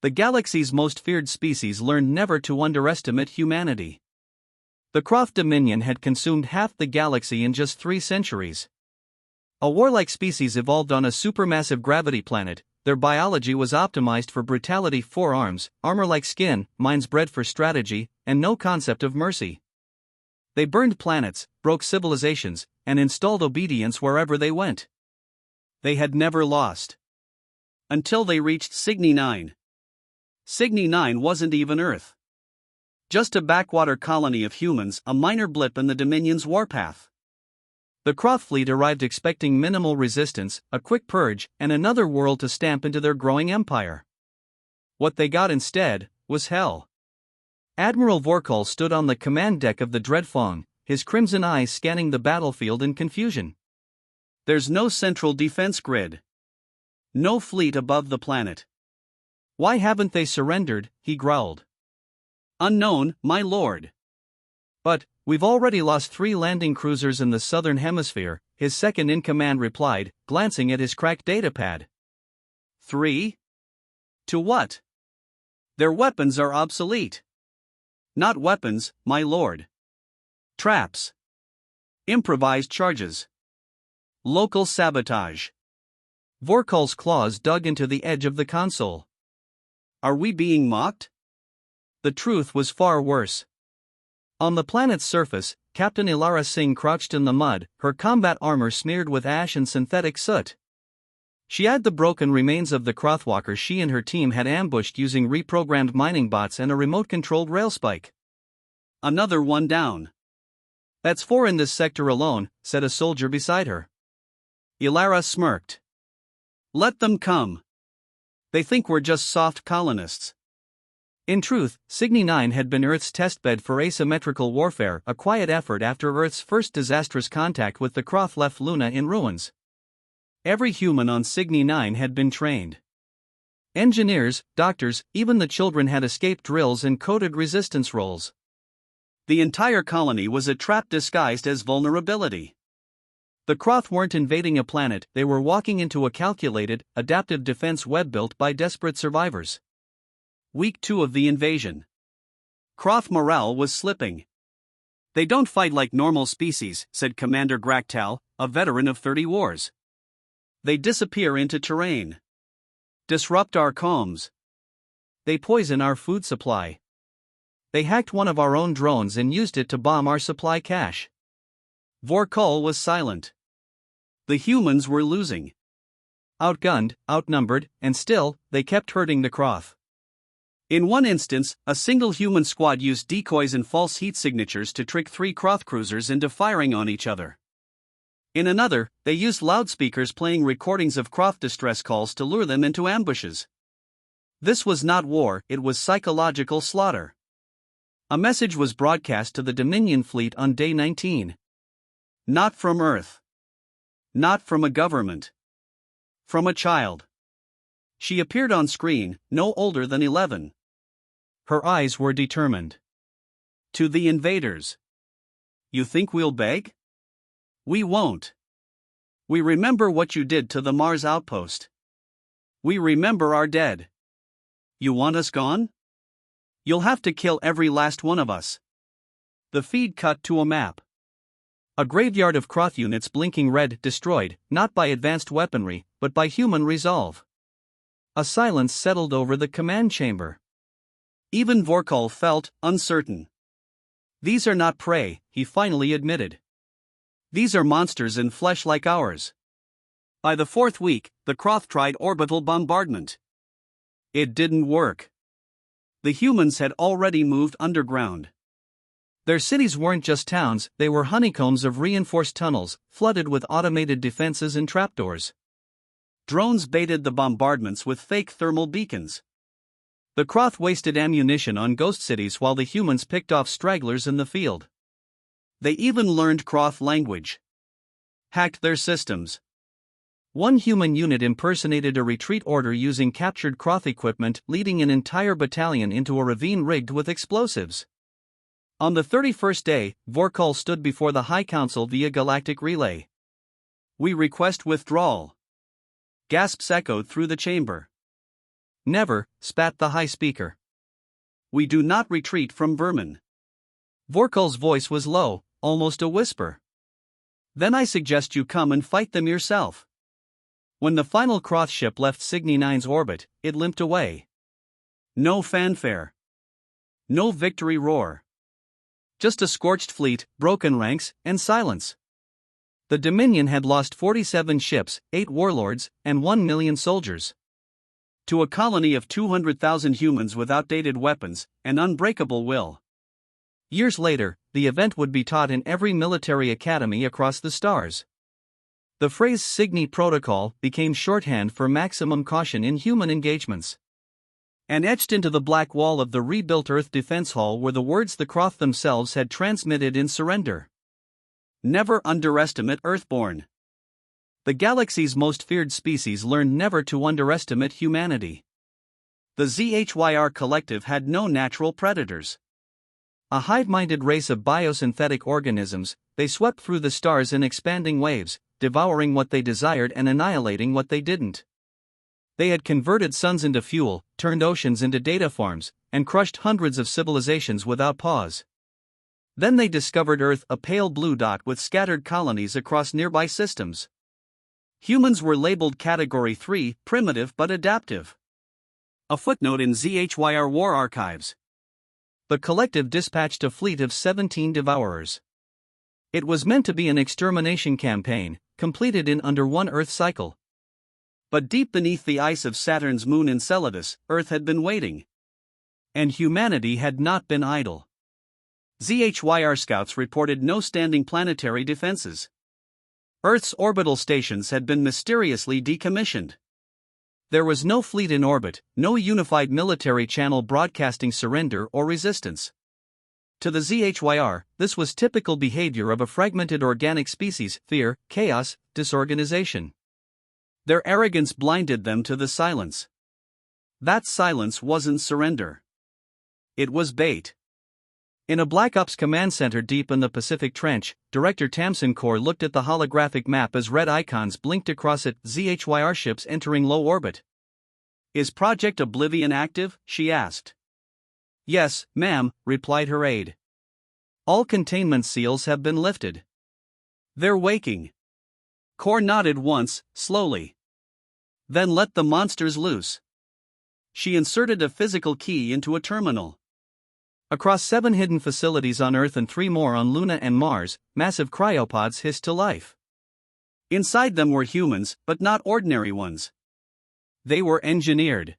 The galaxy's most feared species learned never to underestimate humanity. The Croth Dominion had consumed half the galaxy in just 3 centuries. A warlike species evolved on a supermassive gravity planet. Their biology was optimized for brutality: 4 arms, armor-like skin, minds bred for strategy, and no concept of mercy. They burned planets, broke civilizations, and installed obedience wherever they went. They had never lost. Until they reached Cygni 9. Cygni 9 wasn't even Earth. Just a backwater colony of humans, a minor blip in the Dominion's warpath. The Croth fleet arrived expecting minimal resistance, a quick purge, and another world to stamp into their growing empire. What they got instead was hell. Admiral Vorkal stood on the command deck of the Dreadfong, his crimson eyes scanning the battlefield in confusion. There's no central defense grid. No fleet above the planet. Why haven't they surrendered? He growled. Unknown, my lord. But, we've already lost 3 landing cruisers in the southern hemisphere, his second-in-command replied, glancing at his cracked datapad. 3? To what? Their weapons are obsolete. Not weapons, my lord. Traps. Improvised charges. Local sabotage. Vorkal's claws dug into the edge of the console. Are we being mocked? The truth was far worse. On the planet's surface, Captain Ilara Singh crouched in the mud, her combat armor smeared with ash and synthetic soot. She had the broken remains of the Crothwalkers she and her team had ambushed using reprogrammed mining bots and a remote-controlled railspike. Another one down. That's 4 in this sector alone, said a soldier beside her. Ilara smirked. Let them come. They think we're just soft colonists. In truth, Cygni 9 had been Earth's testbed for asymmetrical warfare, a quiet effort after Earth's first disastrous contact with the Croth left Luna in ruins. Every human on Cygni 9 had been trained. Engineers, doctors, even the children had escaped drills and coded resistance roles. The entire colony was a trap disguised as vulnerability. The Croth weren't invading a planet, they were walking into a calculated, adaptive defense web built by desperate survivors. Week 2 of the invasion. Croth morale was slipping. They don't fight like normal species, said Commander Graktal, a veteran of 30 wars. They disappear into terrain. Disrupt our comms. They poison our food supply. They hacked one of our own drones and used it to bomb our supply cache. Vorkal was silent. The humans were losing. Outgunned, outnumbered, and still, they kept hurting the Croth. In one instance, a single human squad used decoys and false heat signatures to trick 3 Croth cruisers into firing on each other. In another, they used loudspeakers playing recordings of Croth distress calls to lure them into ambushes. This was not war, it was psychological slaughter. A message was broadcast to the Dominion fleet on day 19. Not from Earth. Not from a government. From a child. She appeared on screen, no older than 11. Her eyes were determined. To the invaders. You think we'll beg? We won't. We remember what you did to the Mars outpost. We remember our dead. You want us gone? You'll have to kill every last one of us. The feed cut to a map. A graveyard of Croth units blinking red, destroyed, not by advanced weaponry, but by human resolve. A silence settled over the command chamber. Even Vorkal felt uncertain. These are not prey, he finally admitted. These are monsters in flesh like ours. By the 4th week, the Croth tried orbital bombardment. It didn't work. The humans had already moved underground. Their cities weren't just towns, they were honeycombs of reinforced tunnels, flooded with automated defenses and trapdoors. Drones baited the bombardments with fake thermal beacons. The Croth wasted ammunition on ghost cities while the humans picked off stragglers in the field. They even learned Croth language. Hacked their systems. One human unit impersonated a retreat order using captured Croth equipment, leading an entire battalion into a ravine rigged with explosives. On the 31st day, Vorkal stood before the High Council via galactic relay. We request withdrawal. Gasps echoed through the chamber. never, spat the high speaker. We do not retreat from vermin. Vorkul's voice was low, almost a whisper. Then I suggest you come and fight them yourself. When the final Kroth ship left Cygni 9's orbit, it limped away. No fanfare. No victory roar. Just a scorched fleet, broken ranks, and silence. The Dominion had lost 47 ships, 8 warlords, and 1 million soldiers. To a colony of 200,000 humans with outdated weapons, and unbreakable will. Years later, the event would be taught in every military academy across the stars. The phrase Cygni Protocol became shorthand for maximum caution in human engagements. And etched into the black wall of the rebuilt Earth Defense Hall were the words the Kroth themselves had transmitted in surrender. Never underestimate Earthborn. The galaxy's most feared species learned never to underestimate humanity. The ZHYR collective had no natural predators. A hive-minded race of biosynthetic organisms, they swept through the stars in expanding waves, devouring what they desired and annihilating what they didn't. They had converted suns into fuel, turned oceans into data farms, and crushed hundreds of civilizations without pause. Then they discovered Earth, a pale blue dot with scattered colonies across nearby systems. Humans were labeled Category 3, primitive but adaptive. A footnote in ZHYR War archives. The collective dispatched a fleet of 17 devourers. It was meant to be an extermination campaign, completed in under one Earth cycle. But deep beneath the ice of Saturn's moon Enceladus, Earth had been waiting. And humanity had not been idle. ZHYR scouts reported no standing planetary defenses. Earth's orbital stations had been mysteriously decommissioned. There was no fleet in orbit, no unified military channel broadcasting surrender or resistance. To the ZHYR, this was typical behavior of a fragmented organic species: fear, chaos, disorganization. Their arrogance blinded them to the silence. That silence wasn't surrender. It was bait. In a Black Ops command center deep in the Pacific Trench, Director Tamsin Core looked at the holographic map as red icons blinked across it. ZHYR ships entering low orbit. Is Project Oblivion active? She asked. Yes, ma'am, replied her aide. All containment seals have been lifted. They're waking. Core nodded once, slowly. Then let the monsters loose. She inserted a physical key into a terminal. Across 7 hidden facilities on Earth and 3 more on Luna and Mars, massive cryopods hissed to life. Inside them were humans, but not ordinary ones. They were engineered.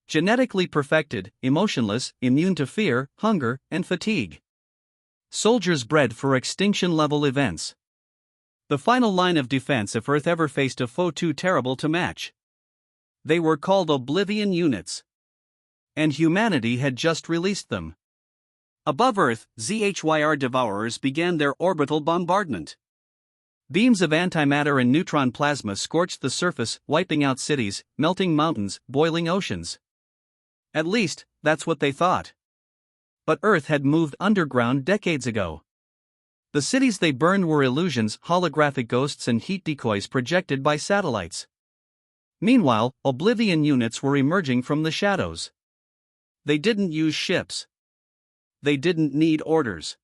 Genetically perfected, emotionless, immune to fear, hunger, and fatigue. Soldiers bred for extinction-level events. The final line of defense if Earth ever faced a foe too terrible to match. They were called Oblivion units. And humanity had just released them. Above Earth, ZHYR devourers began their orbital bombardment. Beams of antimatter and neutron plasma scorched the surface, wiping out cities, melting mountains, boiling oceans. At least, that's what they thought. But Earth had moved underground decades ago. The cities they burned were illusions, holographic ghosts and heat decoys projected by satellites. Meanwhile, Oblivion units were emerging from the shadows. They didn't use ships. They didn't need orders.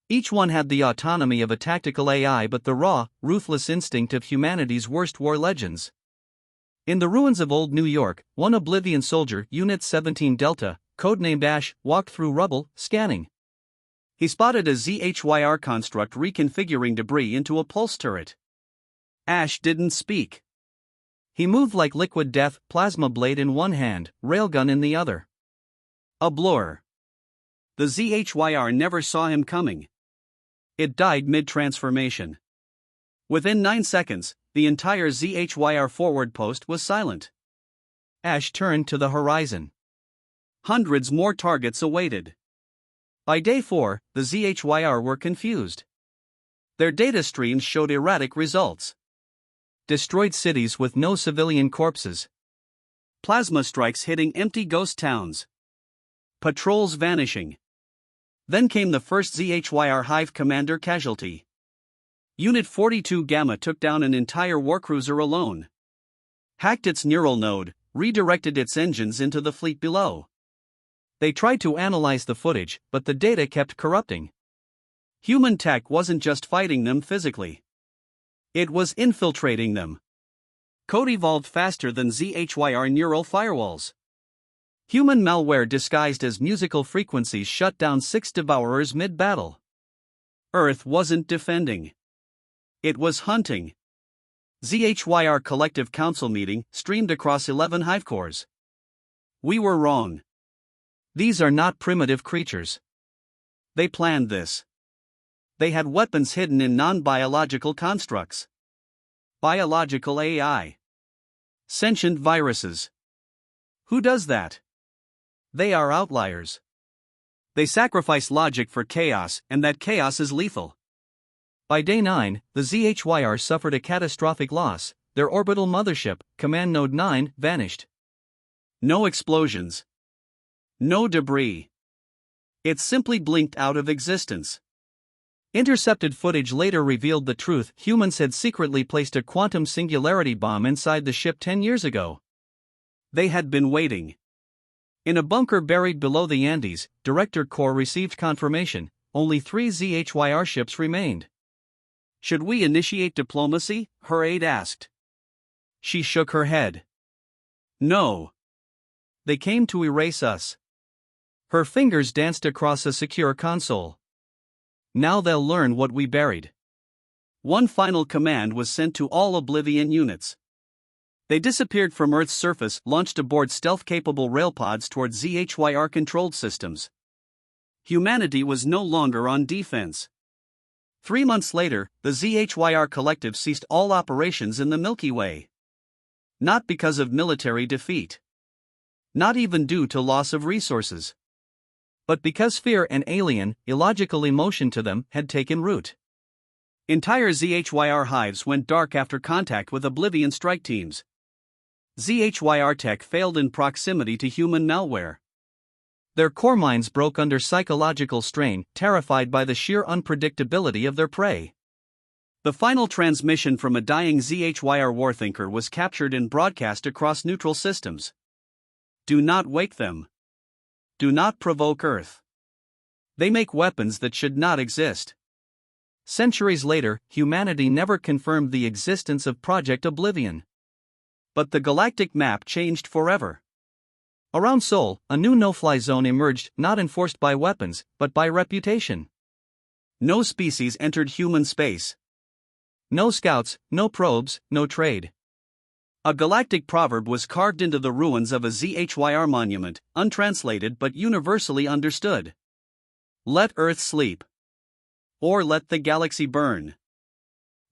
Each one had the autonomy of a tactical AI but the raw, ruthless instinct of humanity's worst war legends. In the ruins of old New York, one Oblivion soldier, Unit 17 Delta, codenamed Ash, walked through rubble, scanning. He spotted a ZHYR construct reconfiguring debris into a pulse turret. Ash didn't speak. He moved like liquid death, plasma blade in one hand, railgun in the other. A blur. The ZHYR never saw him coming. It died mid-transformation. Within 9 seconds, the entire ZHYR forward post was silent. Ash turned to the horizon. Hundreds more targets awaited. By day 4, the ZHYR were confused. Their data streams showed erratic results. Destroyed cities with no civilian corpses. Plasma strikes hitting empty ghost towns. Patrols vanishing. Then came the first ZHYR Hive commander casualty. Unit 42 Gamma took down an entire warcruiser alone. Hacked its neural node, redirected its engines into the fleet below. They tried to analyze the footage, but the data kept corrupting. Human tech wasn't just fighting them physically. It was infiltrating them. Code evolved faster than ZHYR neural firewalls. Human malware disguised as musical frequencies shut down 6 devourers mid-battle. Earth wasn't defending. It was hunting. ZHYR Collective Council meeting streamed across 11 hivecores. We were wrong. These are not primitive creatures. They planned this. They had weapons hidden in non-biological constructs. Biological AI. Sentient viruses. Who does that? They are outliers. They sacrifice logic for chaos, and that chaos is lethal. By day 9, the ZHYR suffered a catastrophic loss. Their orbital mothership, Command Node 9, vanished. No explosions. No debris. It simply blinked out of existence. Intercepted footage later revealed the truth. Humans had secretly placed a quantum singularity bomb inside the ship 10 years ago. They had been waiting. In a bunker buried below the Andes, Director Corps received confirmation. Only 3 ZHYR ships remained. Should we initiate diplomacy? Her aide asked. She shook her head. No. They came to erase us. Her fingers danced across a secure console. Now they'll learn what we buried. One final command was sent to all Oblivion units. They disappeared from Earth's surface, launched aboard stealth-capable railpods toward ZHYR-controlled systems. Humanity was no longer on defense. 3 months later, the ZHYR Collective ceased all operations in the Milky Way. Not because of military defeat. Not even due to loss of resources. But because fear and alien, illogical emotion to them had taken root. Entire ZHYR hives went dark after contact with Oblivion strike teams. ZHYR tech failed in proximity to human malware. Their core minds broke under psychological strain, terrified by the sheer unpredictability of their prey. The final transmission from a dying ZHYR warthinker was captured and broadcast across neutral systems. Do not wake them. Do not provoke Earth. They make weapons that should not exist. Centuries later, humanity never confirmed the existence of Project Oblivion. But the galactic map changed forever. Around Sol, a new no-fly zone emerged, not enforced by weapons, but by reputation. No species entered human space. No scouts, no probes, no trade. A galactic proverb was carved into the ruins of a ZHYR monument, untranslated but universally understood. Let Earth sleep. Or let the galaxy burn.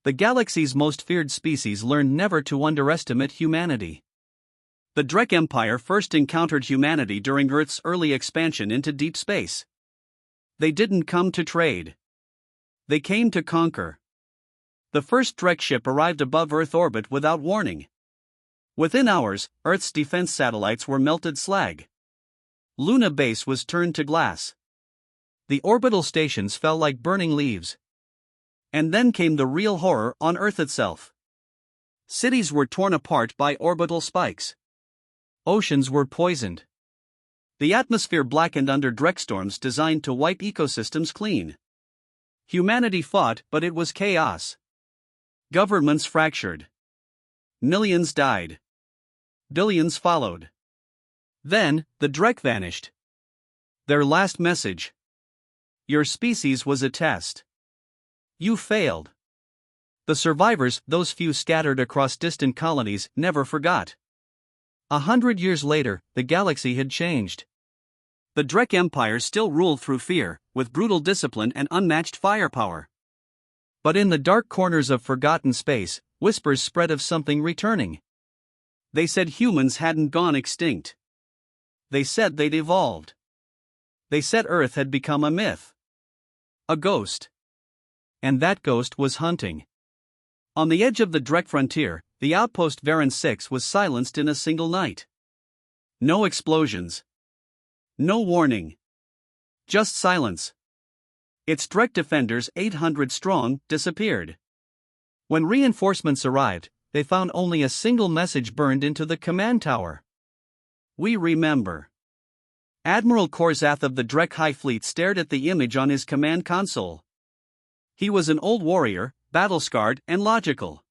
The galaxy's most feared species learned never to underestimate humanity. The Drek Empire first encountered humanity during Earth's early expansion into deep space. They didn't come to trade. They came to conquer. The first Drek ship arrived above Earth orbit without warning. Within hours, Earth's defense satellites were melted slag. Luna Base was turned to glass. The orbital stations fell like burning leaves. And then came the real horror on Earth itself. Cities were torn apart by orbital spikes. Oceans were poisoned. The atmosphere blackened under Drek storms designed to wipe ecosystems clean. Humanity fought, but it was chaos. Governments fractured. Millions died. Billions followed. Then, the Drek vanished. Their last message. Your species was a test. You failed. The survivors, those few scattered across distant colonies, never forgot. 100 years later, the galaxy had changed. The Drek Empire still ruled through fear, with brutal discipline and unmatched firepower. But in the dark corners of forgotten space, whispers spread of something returning. They said humans hadn't gone extinct. They said they'd evolved. They said Earth had become a myth. A ghost. And that ghost was hunting. On the edge of the Drek frontier, the outpost Varan 6 was silenced in a single night. No explosions. No warning. Just silence. Its Drek defenders, 800 strong, disappeared. When reinforcements arrived, they found only a single message burned into the command tower. We remember. Admiral Korzath of the Drek High Fleet stared at the image on his command console. He was an old warrior, battle-scarred and logical.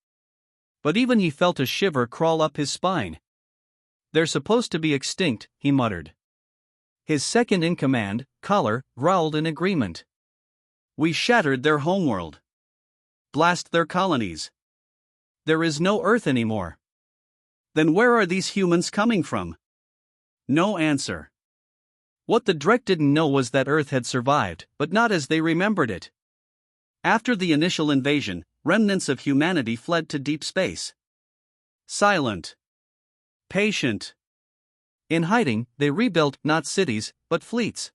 But even he felt a shiver crawl up his spine. "They're supposed to be extinct," he muttered. His second-in-command, Collar, growled in agreement. "We shattered their homeworld. Blast their colonies. There is no Earth anymore. Then where are these humans coming from?" No answer. What the Drek didn't know was that Earth had survived, but not as they remembered it. After the initial invasion, remnants of humanity fled to deep space. Silent. Patient. In hiding, they rebuilt not cities, but fleets.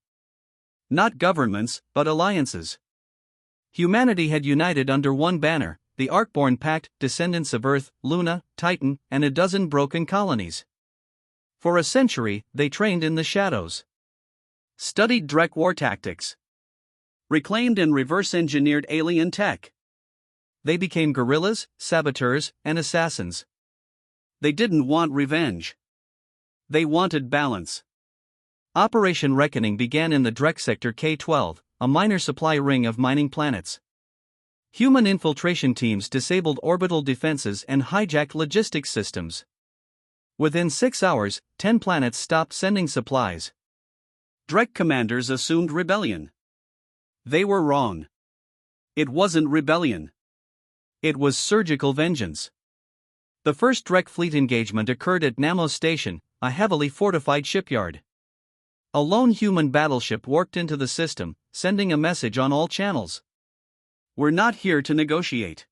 Not governments, but alliances. Humanity had united under one banner, the Arkborn Pact, descendants of Earth, Luna, Titan, and a dozen broken colonies. For a century, they trained in the shadows. Studied Drek war tactics. Reclaimed and reverse-engineered alien tech. They became guerrillas, saboteurs, and assassins. They didn't want revenge. They wanted balance. Operation Reckoning began in the Drek Sector K-12, a minor supply ring of mining planets. Human infiltration teams disabled orbital defenses and hijacked logistics systems. Within 6 hours, 10 planets stopped sending supplies. Drek commanders assumed rebellion. They were wrong. It wasn't rebellion. It was surgical vengeance. The first Drek fleet engagement occurred at Namos Station, a heavily fortified shipyard. A lone human battleship warped into the system, sending a message on all channels. "We're not here to negotiate.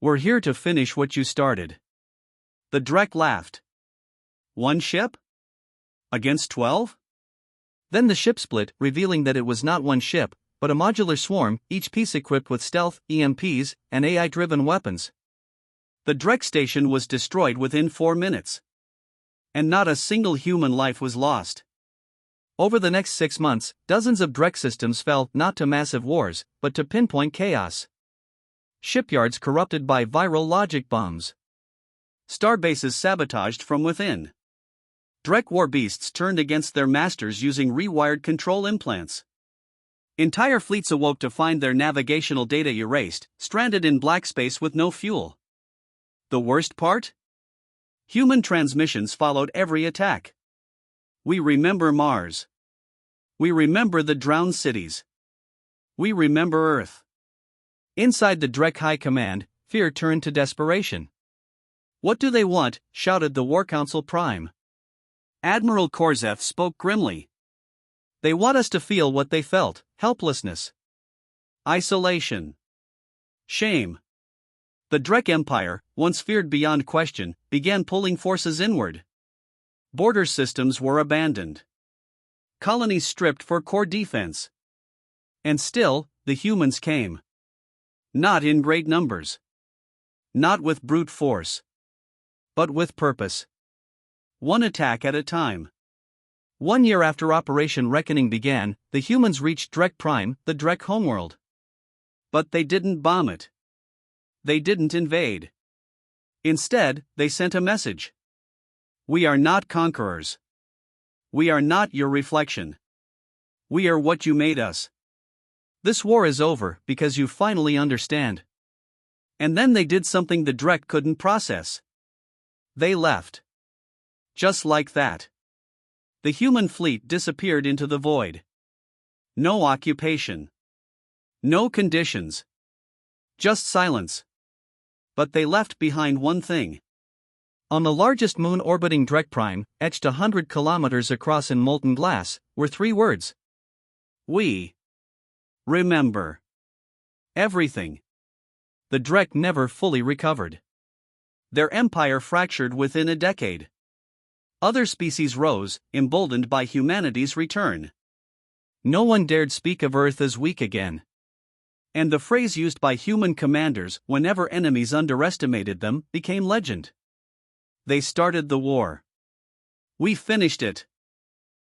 We're here to finish what you started." The Drek laughed. "One ship? Against 12? Then the ship split, revealing that it was not one ship, but a modular swarm, each piece equipped with stealth, EMPs, and AI-driven weapons. The Drek station was destroyed within 4 minutes. And not a single human life was lost. Over the next 6 months, dozens of Drek systems fell not to massive wars, but to pinpoint chaos. Shipyards corrupted by viral logic bombs. Starbases sabotaged from within. Drek war beasts turned against their masters using rewired control implants. Entire fleets awoke to find their navigational data erased, stranded in black space with no fuel. The worst part? Human transmissions followed every attack. We remember Mars. We remember the drowned cities. We remember Earth. Inside the Drek High Command, fear turned to desperation. "What do they want?" shouted the War Council Prime. Admiral Korzath spoke grimly. "They want us to feel what they felt: helplessness, isolation, shame." The Drek Empire, once feared beyond question, began pulling forces inward. Border systems were abandoned. Colonies stripped for core defense. And still, the humans came. Not in great numbers. Not with brute force. But with purpose. One attack at a time. 1 year after Operation Reckoning began, the humans reached Drek Prime, the Drek homeworld. But they didn't bomb it. They didn't invade. Instead, they sent a message. "We are not conquerors. We are not your reflection. We are what you made us. This war is over because you finally understand." And then they did something the Drek couldn't process. They left. Just like that. The human fleet disappeared into the void. No occupation. No conditions. Just silence. But they left behind one thing. On the largest moon orbiting Drek Prime, etched 100 kilometers across in molten glass, were 3 words. We remember everything. The Drek never fully recovered. Their empire fractured within a decade. Other species rose, emboldened by humanity's return. No one dared speak of Earth as weak again. And the phrase used by human commanders whenever enemies underestimated them became legend. They started the war. We finished it.